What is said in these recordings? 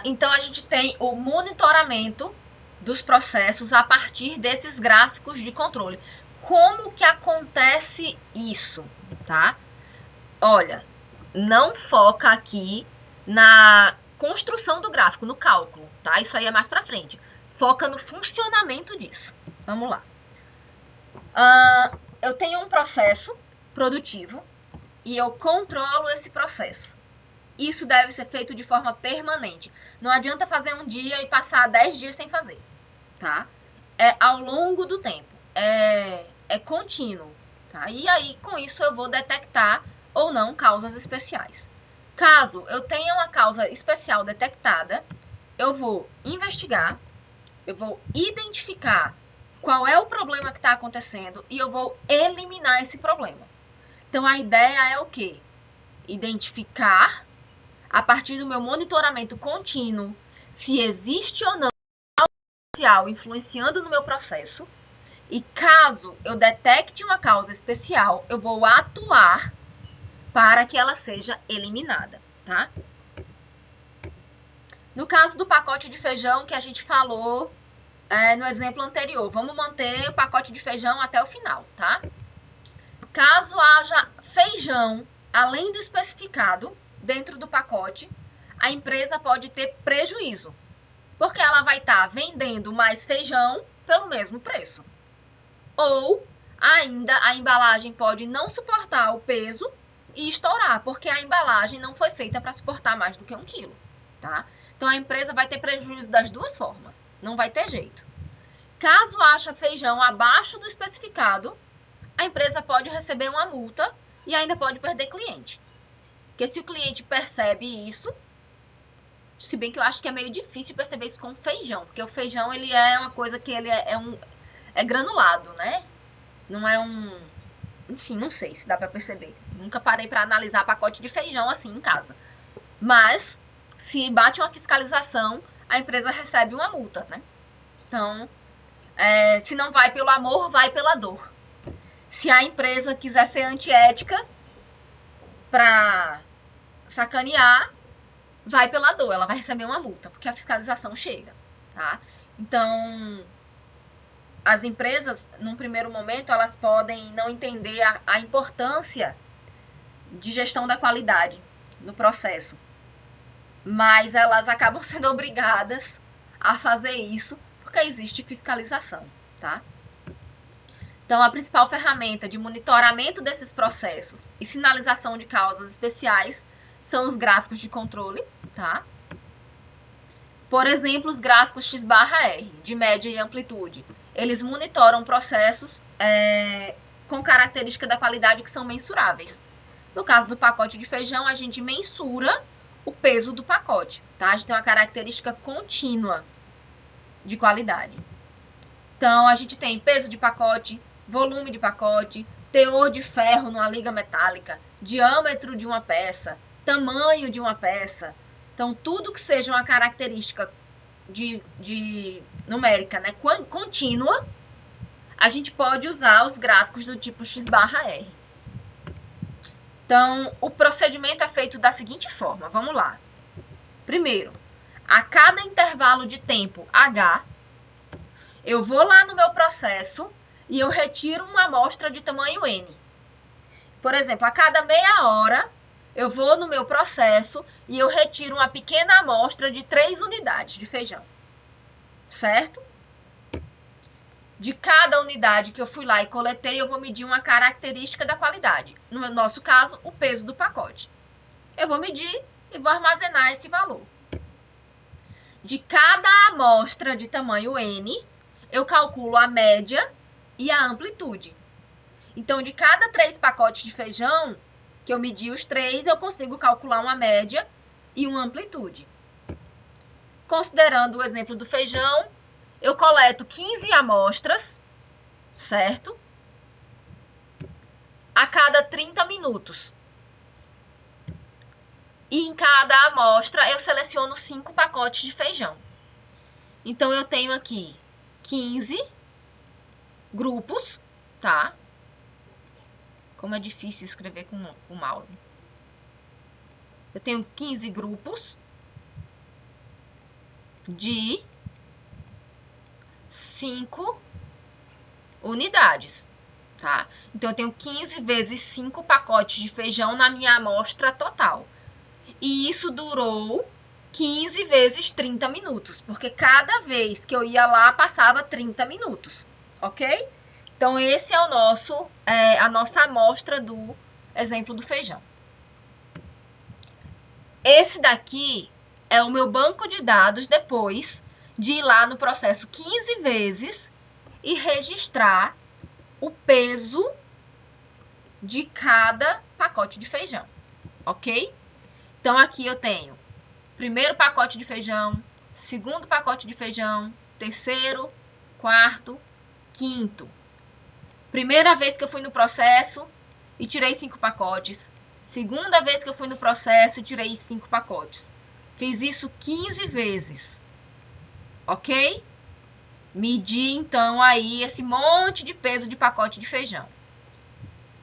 Então, a gente tem o monitoramento dos processos a partir desses gráficos de controle. Como que acontece isso, tá? Olha, não foca aqui na construção do gráfico, no cálculo, tá? Isso aí é mais para frente. Foca no funcionamento disso. Vamos lá. Eu tenho um processo produtivo e eu controlo esse processo. Isso deve ser feito de forma permanente. Não adianta fazer um dia e passar 10 dias sem fazer, tá? É ao longo do tempo. É contínuo, tá? E aí, com isso, eu vou detectar ou não causas especiais. Caso eu tenha uma causa especial detectada, eu vou investigar, eu vou identificar qual é o problema que está acontecendo e eu vou eliminar esse problema. Então, a ideia é o quê? Identificar, a partir do meu monitoramento contínuo, se existe ou não algo especial influenciando no meu processo. E caso eu detecte uma causa especial, eu vou atuar para que ela seja eliminada, tá? No caso do pacote de feijão que a gente falou no exemplo anterior, vamos manter o pacote de feijão até o final, tá? Caso haja feijão além do especificado dentro do pacote, a empresa pode ter prejuízo, porque ela vai estar vendendo mais feijão pelo mesmo preço. Ou ainda a embalagem pode não suportar o peso e estourar, porque a embalagem não foi feita para suportar mais do que 1 quilo, tá? Então a empresa vai ter prejuízo das duas formas, não vai ter jeito. Caso ache feijão abaixo do especificado, a empresa pode receber uma multa e ainda pode perder cliente. Porque se o cliente percebe isso, se bem que eu acho que é meio difícil perceber isso com feijão, porque o feijão ele é uma coisa que ele é granulado, né? Não é um... Enfim, não sei se dá para perceber. Nunca parei para analisar pacote de feijão assim em casa. Mas, se bate uma fiscalização, a empresa recebe uma multa, né? Então, se não vai pelo amor, vai pela dor. Se a empresa quiser ser antiética para sacanear, vai pela dor. Ela vai receber uma multa, porque a fiscalização chega, tá? Então, as empresas, num primeiro momento, elas podem não entender a importância de gestão da qualidade no processo, mas elas acabam sendo obrigadas a fazer isso porque existe fiscalização, tá? Então, a principal ferramenta de monitoramento desses processos e sinalização de causas especiais são os gráficos de controle, tá? Por exemplo, os gráficos X/R, de média e amplitude. Eles monitoram processos com características da qualidade que são mensuráveis. No caso do pacote de feijão, a gente mensura o peso do pacote, tá? A gente tem uma característica contínua de qualidade. Então, a gente tem peso de pacote, volume de pacote, teor de ferro numa liga metálica, diâmetro de uma peça, tamanho de uma peça. Então, tudo que seja uma característica de numérica, né, contínua, a gente pode usar os gráficos do tipo X/R. Então, o procedimento é feito da seguinte forma, vamos lá. Primeiro, a cada intervalo de tempo H, eu vou lá no meu processo e eu retiro uma amostra de tamanho N. Por exemplo, a cada meia hora, eu vou no meu processo e eu retiro uma pequena amostra de 3 unidades de feijão. Certo? De cada unidade que eu fui lá e coletei, eu vou medir uma característica da qualidade. No nosso caso, o peso do pacote. Eu vou medir e vou armazenar esse valor. De cada amostra de tamanho N, eu calculo a média e a amplitude. Então, de cada 3 pacotes de feijão, que eu medi os 3, eu consigo calcular uma média e uma amplitude. Considerando o exemplo do feijão, eu coleto 15 amostras, certo? A cada 30 minutos. E em cada amostra eu seleciono 5 pacotes de feijão. Então, eu tenho aqui 15 grupos, tá? Como é difícil escrever com o mouse. Eu tenho 15 grupos de 5 unidades, tá? Então, eu tenho 15 vezes 5 pacotes de feijão na minha amostra total. E isso durou 15 vezes 30 minutos, porque cada vez que eu ia lá, passava 30 minutos, ok? Então, esse é a nossa amostra do exemplo do feijão. Esse daqui é o meu banco de dados depois de ir lá no processo 15 vezes e registrar o peso de cada pacote de feijão, ok? Então, aqui eu tenho primeiro pacote de feijão, segundo pacote de feijão, terceiro, quarto, quinto. Primeira vez que eu fui no processo e tirei 5 pacotes. Segunda vez que eu fui no processo e tirei 5 pacotes. Fiz isso 15 vezes, ok? Medi, então, aí esse monte de peso de pacote de feijão.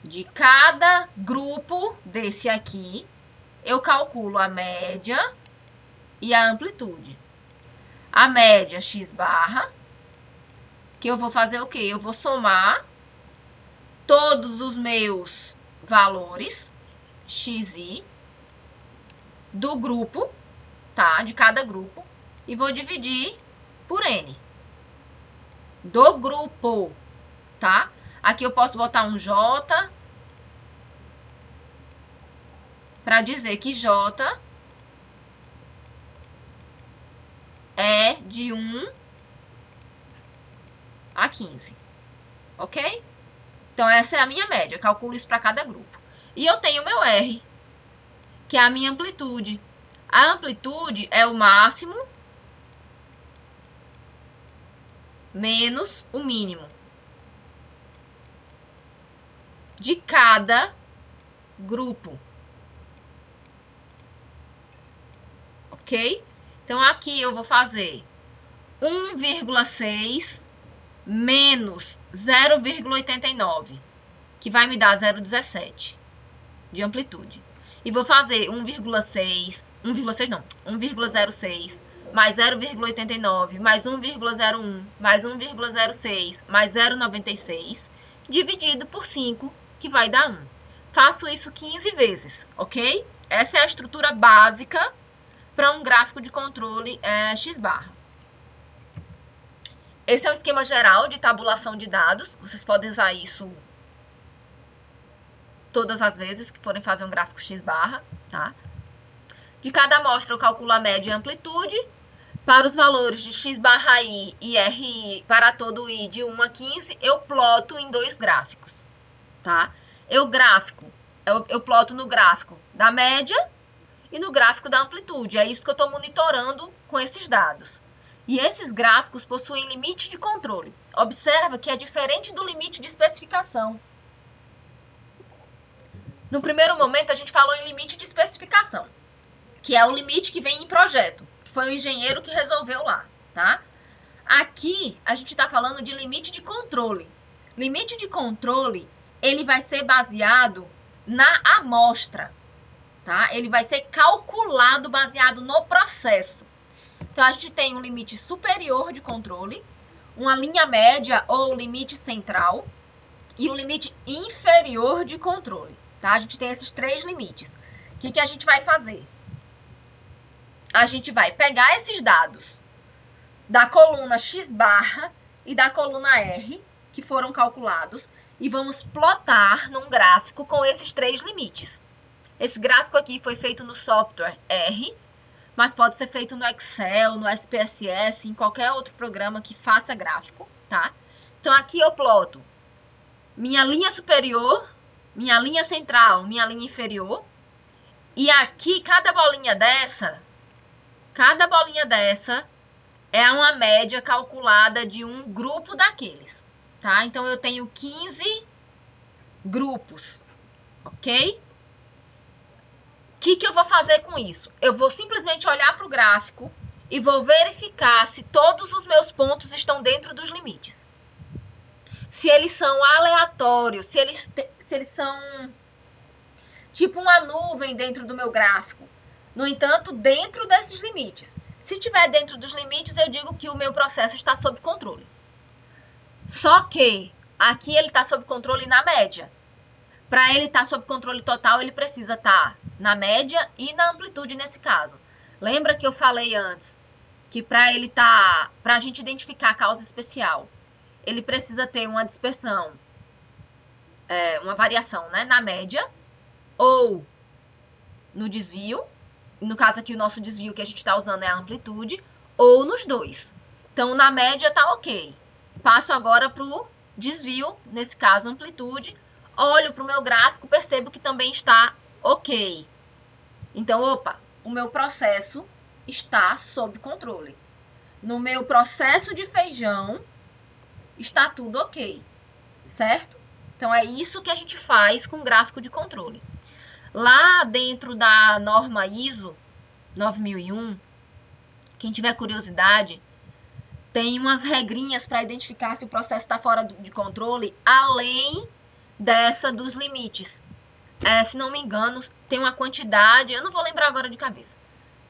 De cada grupo desse aqui, eu calculo a média e a amplitude. A média x barra, que eu vou fazer o quê? Eu vou somar todos os meus valores, xi, do grupo, tá? De cada grupo, e vou dividir por n. Do grupo, tá? Aqui eu posso botar um J para dizer que J é de 1 a 15, ok? Então, essa é a minha média, eu calculo isso para cada grupo. E eu tenho o meu R, que é a minha amplitude. A amplitude é o máximo menos o mínimo de cada grupo, ok? Então, aqui eu vou fazer 1,6 menos 0,89, que vai me dar 0,17 de amplitude. E vou fazer 1,06 mais 0,89 mais 1,01 mais 1,06 mais 0,96 dividido por 5, que vai dar 1. Faço isso 15 vezes, ok? Essa é a estrutura básica para um gráfico de controle x-barra. Esse é o esquema geral de tabulação de dados. Vocês podem usar isso todas as vezes que forem fazer um gráfico x-barra, tá? De cada amostra eu calculo a média e a amplitude. Para os valores de x/i e ri para todo i de 1 a 15, eu ploto em 2 gráficos, tá? Eu ploto no gráfico da média e no gráfico da amplitude. É isso que eu estou monitorando com esses dados. E esses gráficos possuem limite de controle. Observa que é diferente do limite de especificação. No primeiro momento, a gente falou em limite de especificação, que é o limite que vem em projeto, que foi o engenheiro que resolveu lá, tá? Aqui, a gente está falando de limite de controle. Limite de controle, ele vai ser baseado na amostra, tá? Ele vai ser calculado baseado no processo. Então, a gente tem um limite superior de controle, uma linha média ou limite central e um limite inferior de controle, tá? A gente tem esses 3 limites. O que a gente vai fazer? A gente vai pegar esses dados da coluna x-barra e da coluna R, que foram calculados, e vamos plotar num gráfico com esses 3 limites. Esse gráfico aqui foi feito no software R, mas pode ser feito no Excel, no SPSS, em qualquer outro programa que faça gráfico, tá? Então, aqui eu ploto minha linha superior, minha linha central, minha linha inferior, e aqui, cada bolinha dessa é uma média calculada de um grupo daqueles, tá? Então, eu tenho 15 grupos, ok? O que eu vou fazer com isso? Eu vou simplesmente olhar para o gráfico e vou verificar se todos os meus pontos estão dentro dos limites. Se eles são aleatórios, se eles são tipo uma nuvem dentro do meu gráfico. No entanto, dentro desses limites. Se estiver dentro dos limites, eu digo que o meu processo está sob controle. Só que aqui ele está sob controle na média. Para ele estar sob controle total, ele precisa estar na média e na amplitude nesse caso. Lembra que eu falei antes que para a gente identificar a causa especial, ele precisa ter uma dispersão, uma variação, né, na média ou no desvio. No caso aqui, o nosso desvio que a gente está usando é a amplitude, ou nos dois. Então, na média tá ok. Passo agora para o desvio, nesse caso, amplitude. Olho para o meu gráfico, percebo que também está ok. Então, opa, o meu processo está sob controle. No meu processo de feijão, está tudo ok, certo? Então, é isso que a gente faz com gráfico de controle. Lá dentro da norma ISO 9001, quem tiver curiosidade, tem umas regrinhas para identificar se o processo está fora de controle, além dessa dos limites. Se não me engano, tem uma quantidade, eu não vou lembrar agora de cabeça,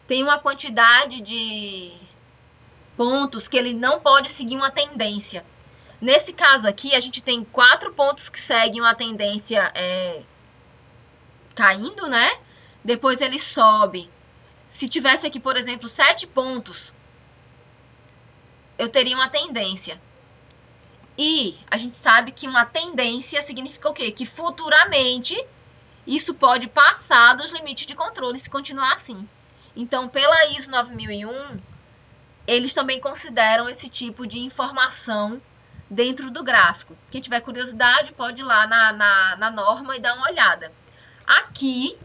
tem uma quantidade de pontos que ele não pode seguir uma tendência. Nesse caso aqui, a gente tem 4 pontos que seguem uma tendência caindo, né? Depois ele sobe. Se tivesse aqui, por exemplo, 7 pontos, eu teria uma tendência. E a gente sabe que uma tendência significa o quê? Que futuramente isso pode passar dos limites de controle se continuar assim. Então, pela ISO 9001, eles também consideram esse tipo de informação dentro do gráfico. Quem tiver curiosidade pode ir lá na norma e dar uma olhada. Aqui,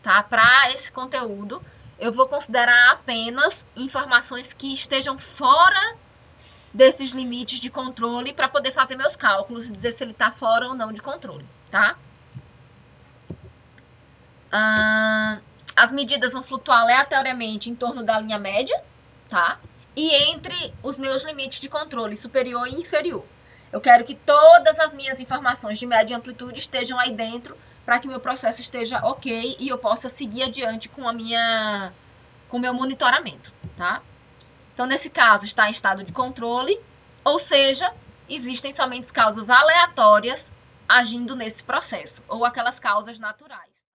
tá? Para esse conteúdo, eu vou considerar apenas informações que estejam fora desses limites de controle para poder fazer meus cálculos e dizer se ele está fora ou não de controle, tá? As medidas vão flutuar aleatoriamente em torno da linha média, tá? E entre os meus limites de controle superior e inferior. Eu quero que todas as minhas informações de média e amplitude estejam aí dentro para que meu processo esteja ok e eu possa seguir adiante com o meu monitoramento, tá? Então, nesse caso, está em estado de controle, ou seja, existem somente causas aleatórias agindo nesse processo, ou aquelas causas naturais.